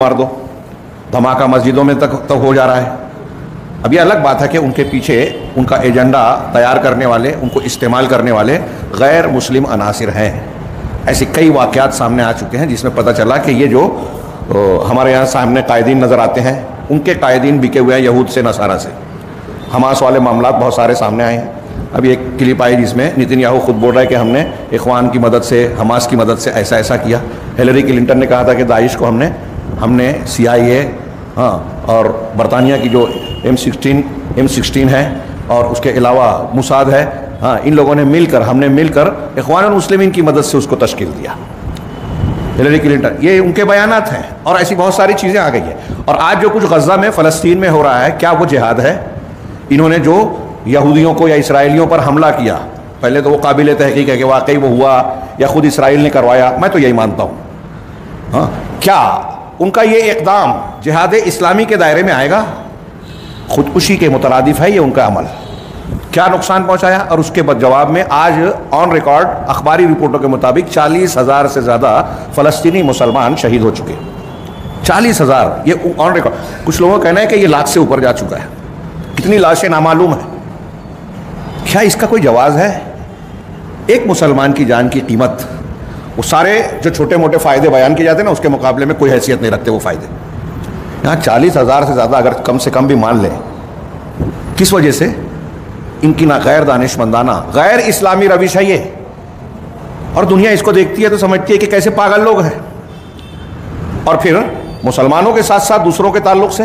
مار دو، دھماکہ مسجدوں میں تک ہو جا رہا ہے۔ اب یہ الگ بات ہے کہ ان کے پیچھے ان کا ایجنڈا تیار کرنے والے، ان کو استعمال کرنے والے غیر مسلم عناصر ہیں۔ ایسے کئی واقعات سامنے آ چکے ہیں جس میں پتہ چلا کہ یہ جو ہمارے یہاں سامنے قائدین نظر آتے ہیں، ان کے قائدین بکے ہوئے ہیں یہود سے، نصارہ سے۔ حماس والے معاملات بہت سارے سامنے آئے ہیں۔ ابھی ایک کلپ آئی جس میں نتن یاہو خود بول رہا ہے کہ ہم نے اخوان کی مدد سے، حماس کی مدد سے ایسا کیا۔ ہیلری کلنٹن نے کہا تھا کہ داعش کو ہم نے CIA اور برطانیہ کی جو M16 ہے اور اس کے علاوہ موساد ہے، ان لوگوں نے ہم نے مل کر اخوان المسلمین کی مدد سے اس کو تشکیل دیا۔ ہیلری کلنٹن، یہ ان کے بیانات ہیں، اور ایسی بہت ساری چیزیں آ گئی ہیں۔ اور آج جو کچھ غزہ میں، فلسطین میں ہو رہا ہے، کیا وہ جہاد ہے؟ انہوں نے جو یہودیوں کو یا اسرائیلیوں پر حملہ کیا، پہلے تو وہ قابل تحقیق ہے کہ واقعی وہ ہوا یا خود اسرائیل نے کروایا، میں تو یہی مانتا ہوں۔ کیا ان کا یہ اقدام جہاد اسلامی کے دائرے میں آئے گا؟ خودکشی کے مترادف ہے یہ ان کا عمل۔ کیا نقصان پہنچایا؟ اور اس کے جواب میں آج آن ریکارڈ اخباری رپورٹوں کے مطابق 40,000 سے زیادہ فلسطینی مسلمان شہید ہو چکے۔ 40,000، یہ آن ریکارڈ۔ کچھ لوگوں کا کہنا ہے کہ یہ لاکھ سے اوپر جا چکا ہے۔ کتنی لاشیں نامعلوم ہیں۔ کیا اس کا کوئی جواز ہے؟ ایک مسلمان کی جان کی قیمت، وہ سارے جو چھوٹے موٹے فائدے بیان کیے جاتے ہیں نا، اس کے مقابلے میں کوئی حیثیت نہیں رکھتے وہ فائدے۔ یہاں 40,000 سے زیادہ اگر کم سے کم بھی مان لیں، کس وجہ سے؟ ان کی غیر دانشمندانہ، غیر اسلامی روش ہے یہ، اور دنیا اس کو دیکھتی ہے تو سمجھتی ہے کہ کیسے پاگل لوگ ہیں۔ اور پھر مسلمانوں کے ساتھ ساتھ دوسروں کے تعلق سے،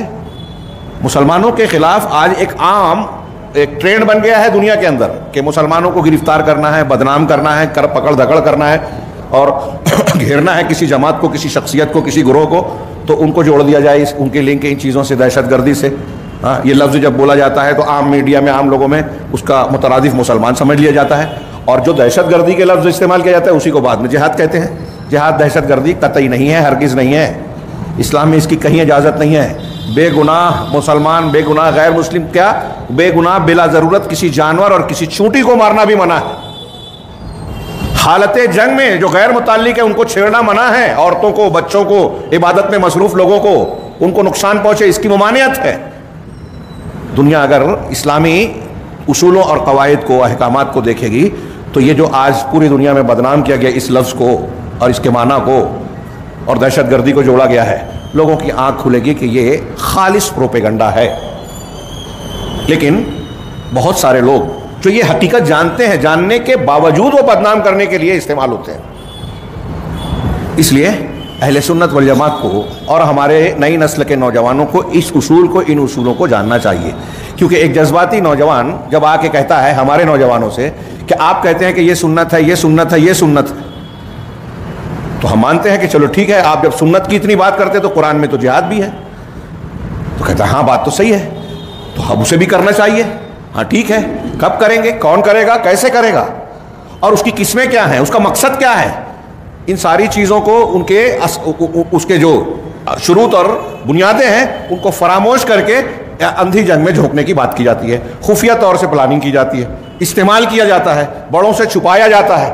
مسلمانوں کے خلاف آج ایک ٹرینڈ بن گیا ہے دنیا کے اندر کہ مسلمانوں کو گرفتار کرنا ہے، بدنام کرنا ہے، پکڑ دھکڑ کرنا ہے، اور گھیرنا ہے کسی جماعت کو، کسی شخصیت کو، کسی گروہ کو، تو ان کو جوڑ دیا جائے ان کے لنک ان چیزوں سے، دہشت گردی سے۔ یہ لفظ جب بولا جاتا ہے تو عام میڈیا میں، عام لوگوں میں اس کا مترادف مسلمان سمجھ لیا جاتا ہے، اور جو دہشت گردی کے لفظ استعمال کیا جاتا ہے اسی کو بعد میں جہاد کہتے ہیں۔ جہاد دہشت گردی قطعی نہیں ہے، ہرگز نہیں ہے، اسلام میں اس کی کہیں اجازت نہیں ہے۔ بے گناہ مسلمان، بے گناہ غیر مسلم، کیا بے گناہ بلا ضرورت کسی جانور اور کسی چونٹی کو مارنا بھی منع ہے۔ حالت جنگ میں جو غیر متعلق ہے ان کو چھیڑنا منع ہے، عورتوں کو، بچوں کو، عبادت میں مصروف لوگوں کو، ان کو نقصان پہنچے، اس کی ممانعت ہے۔ دنیا اگر اسلامی اصولوں اور قواعد کو، احکامات کو دیکھے گی تو یہ جو آج پوری دنیا میں بدنام کیا گیا اس لفظ کو اور اس کے معنی کو اور دہشت گردی کو جوڑا گیا ہے، لوگوں کی آنکھ کھلے گی کہ یہ خالص پروپیگنڈا ہے۔ لیکن بہت سارے لوگ جو یہ حقیقت جانتے ہیں، جاننے کے باوجود وہ بدنام کرنے کے لیے استعمال ہوتے ہیں۔ اس لیے اہل سنت والجماعت کو اور ہمارے نئی نسل کے نوجوانوں کو اس اصول کو، ان اصولوں کو جاننا چاہیے، کیونکہ ایک جذباتی نوجوان جب آ کے کہتا ہے ہمارے نوجوانوں سے کہ آپ کہتے ہیں کہ یہ سنت ہے، یہ سنت ہے، یہ سنت ہے، تو ہم مانتے ہیں کہ چلو ٹھیک ہے، آپ جب سنت کی اتنی بات کرتے تو قرآن میں تو جہاد بھی ہے۔ تو کہتا ہے ہاں بات تو صحیح ہے، تو اب اسے بھی کرنا چاہیے۔ ہاں ٹھیک ہے، کب کریں گے، کون کرے گا، کیسے کرے گا، اور اس کی قسمیں کیا ہیں، اس کا مقصد کیا ہے، ان ساری چیزوں کو، اس کے جو شروط اور بنیادیں ہیں ان کو فراموش کر کے اندھی جنگ میں جھونکنے کی بات کی جاتی ہے، خفیہ طور سے پلاننگ کی جاتی ہے، استعمال کیا جاتا ہے، بڑوں سے چھپایا جاتا ہے،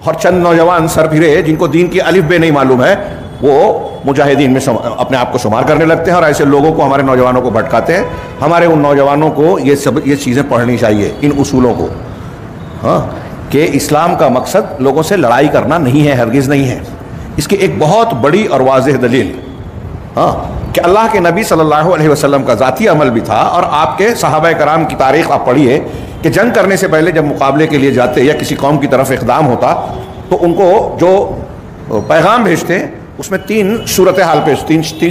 اور چند نوجوان سر پھرے جن کو دین کی الف بے نہیں معلوم ہے وہ مجاہدین میں اپنے آپ کو شمار کرنے لگتے ہیں، اور ایسے لوگوں کو، ہمارے نوجوانوں کو بھٹکاتے ہیں۔ ہمارے ان نوجوانوں کو یہ چیزیں پڑھنی چاہیے، ان اصولوں کو، کہ اسلام کا مقصد لوگوں سے لڑائی کرنا نہیں ہے، ہرگز نہیں ہے۔ اس کی ایک بہت بڑی اور واضح دلیل کہ اللہ کے نبی صلی اللہ علیہ وسلم کا ذاتی عمل بھی تھا، اور آپ کے صحابہ کرام کی تاریخ آپ پڑھیے کہ جنگ کرنے سے پہلے جب مقابلے کے لیے جاتے یا کسی قوم کی طرف اقدام ہوتا تو ان کو جو پیغام بھیجتے اس میں تین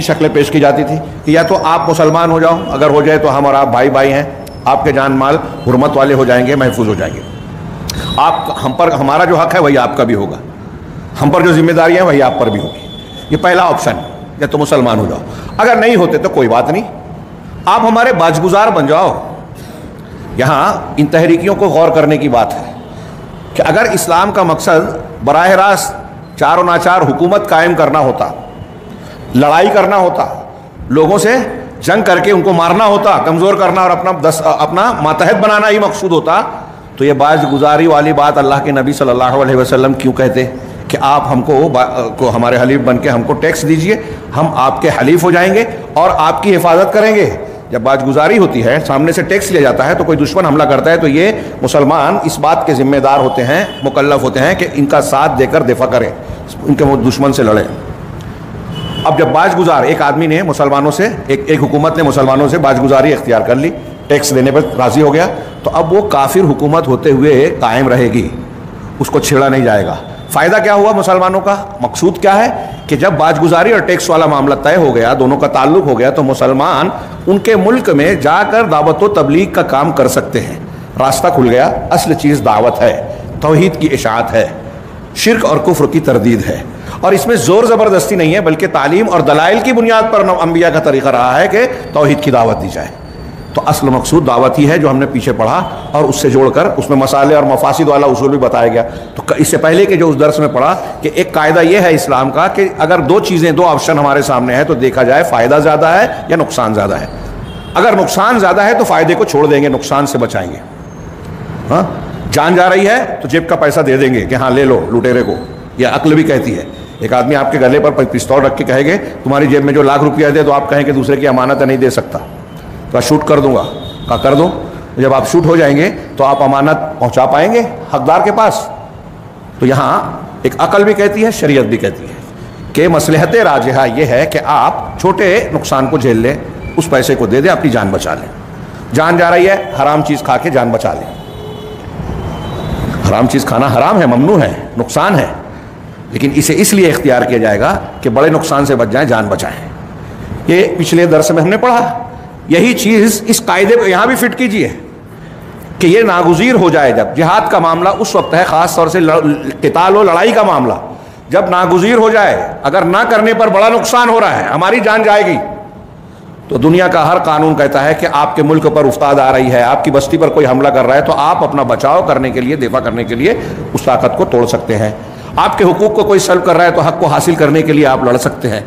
شکلیں پیش کی جاتی تھی کہ یا تو آپ مسلمان ہو جاؤ، اگر ہو جائے تو ہم اور آپ بھائی بھائی ہیں، آپ کے جان مال حرمت والے ہو جائیں گے، محفوظ ہو جائیں گے، ہم پر ہمارا جو حق ہے وہی آپ کا بھی ہوگا، ہم پر جو ذمہ داری ہے وہی آپ پر بھی ہوگی۔ یہ پہلا آپشن، یا تو مسلمان ہو جاؤ، اگر نہیں ہوتے تو کوئی بات نہیں، آپ ہمارے باج گزار بن جاؤ۔ یہاں ان تحریکیوں کو غور کرنے کی بات ہے کہ اگر اسلام کا مقصد براہ راست چار و ناچار حکومت قائم کرنا ہوتا، لڑائی کرنا ہوتا، لوگوں سے جنگ کر کے ان کو مارنا ہوتا، کمزور کرنا اور اپنا ماتحت بنانا ہی مقصود ہوتا، تو یہ باز گزاری والی بات اللہ کے نبی صلی اللہ علیہ وسلم کیوں کہتے؟ کہ آپ ہم کو ہمارے حلیف بن کے ہم کو ٹیکس دیجئے، ہم آپ کے حلیف ہو جائیں گے اور آپ کی حفاظت کریں گے۔ جب باج گزاری ہوتی ہے، سامنے سے ٹیکس لیا جاتا ہے، تو کوئی دشمن حملہ کرتا ہے تو یہ مسلمان اس بات کے ذمہ دار ہوتے ہیں، مکلف ہوتے ہیں کہ ان کا ساتھ دے کر دفاع کریں، ان کے دشمن سے لڑیں۔ اب جب باج گزار ایک آدمی نے مسلمانوں سے، ایک حکومت نے مسلمانوں سے باج گزاری اختیار کر لی، ٹیکس دینے پر راضی ہو گیا، تو اب وہ کافر حکومت ہوتے ہوئے قائم رہے گی، اس کو چھیڑا نہیں جائے گا۔ فائدہ کیا ہوا مسلمانوں کا؟ مقصود کیا ہے کہ جب باج گزاری اور ٹیکس والا معاملہ طے ہو گیا، دونوں کا تعلق ہو گیا، تو مسلمان ان کے ملک میں جا کر دعوت و تبلیغ کا کام کر سکتے ہیں۔ راستہ کھل گیا۔ اصل چیز دعوت ہے، توحید کی اشاعت ہے، شرک اور کفر کی تردید ہے، اور اس میں زور زبردستی نہیں ہے، بلکہ تعلیم اور دلائل کی بنیاد پر انبیاء کا طریقہ رہا ہے کہ توحید کی دعوت دی جائے۔ تو اصل مقصود دعوت ہی ہے جو ہم نے پیچھے پڑھا، اور اس سے جوڑ کر اس میں مسالے اور مفاسد والا اصول بھی بتایا گیا۔ تو اس سے پہلے کے جو اس درس میں پڑھا کہ ایک قاعدہ یہ ہے اسلام کا کہ اگر دو آپشن ہمارے سامنے ہے تو دیکھا جائے فائدہ زیادہ ہے یا نقصان زیادہ ہے۔ اگر نقصان زیادہ ہے تو فائدے کو چھوڑ دیں گے، نقصان سے بچائیں گے۔ ہاں، جان جا رہی ہے تو جیب کا پیسہ دے دیں گے کہ ہاں لے لو لٹیرے کو، یہ عقل بھی کہتی ہے۔ ایک آدمی آپ کے گلے پر پستول رکھ کے کہے گے تمہاری جیب میں جو لاکھ روپیہ دے، تو آپ کہیں کہ دوسرے کی امانت نہیں دے سکتا، تو شوٹ کر دوں گا، کہا کر دو۔ جب آپ شوٹ ہو جائیں گے تو آپ امانت پہنچا پائیں گے حقدار کے پاس؟ تو یہاں ایک عقل بھی کہتی ہے، شریعت بھی کہتی ہے کہ مصلحت راجحہ یہ ہے کہ آپ چھوٹے نقصان کو جھیل لیں، اس پیسے کو دے دیں، اپنی جان بچا لیں۔ جان جا رہی ہے، حرام چیز کھا کے جان بچا لیں۔ حرام چیز کھانا حرام ہے، ممنوع ہے، نقصان ہے، لیکن اسے اس لیے اختیار کیا جائے گا کہ بڑے نقصان سے بچ جائیں، جان بچائیں۔ یہ پچھلے درس میں ہم نے پڑھا۔ یہی چیز اس قاعدے کو یہاں بھی فٹ کیجئے کہ یہ ناگزیر ہو جائے۔ جب جہاد کا معاملہ اس وقت ہے، خاص طور سے قتال و لڑائی کا معاملہ، جب ناگزیر ہو جائے، اگر نہ کرنے پر بڑا نقصان ہو رہا ہے، ہماری جان جائے گی، تو دنیا کا ہر قانون کہتا ہے کہ آپ کے ملک پر افتاد آ رہی ہے، آپ کی بستی پر کوئی حملہ کر رہا ہے، تو آپ اپنا بچاؤ کرنے کے لیے، دفاع کرنے کے لیے اس طاقت کو توڑ سکتے ہیں۔ آپ کے حقوق کو کوئی سلب کر رہا ہے تو حق کو حاصل کرنے کے لیے آپ لڑ سکتے ہیں۔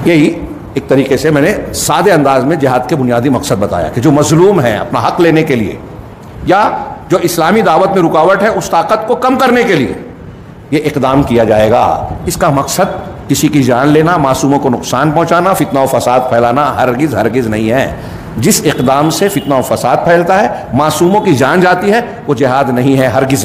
یہی ایک طریقے سے میں نے سادے انداز میں جہاد کے بنیادی مقصد بتایا کہ جو مظلوم ہے اپنا حق لینے کے لیے، یا جو اسلامی دعوت میں رکاوٹ ہے اس طاقت کو کم کرنے کے لیے یہ اقدام کیا جائے گا۔ اس کا مقصد کسی کی جان لینا، معصوموں کو نقصان پہنچانا، فتنہ و فساد پھیلانا ہرگز نہیں ہے۔ جس اقدام سے فتنہ و فساد پھیلتا ہے، معصوموں کی جان جاتی ہے، وہ جہاد نہیں ہے، ہرگز نہیں۔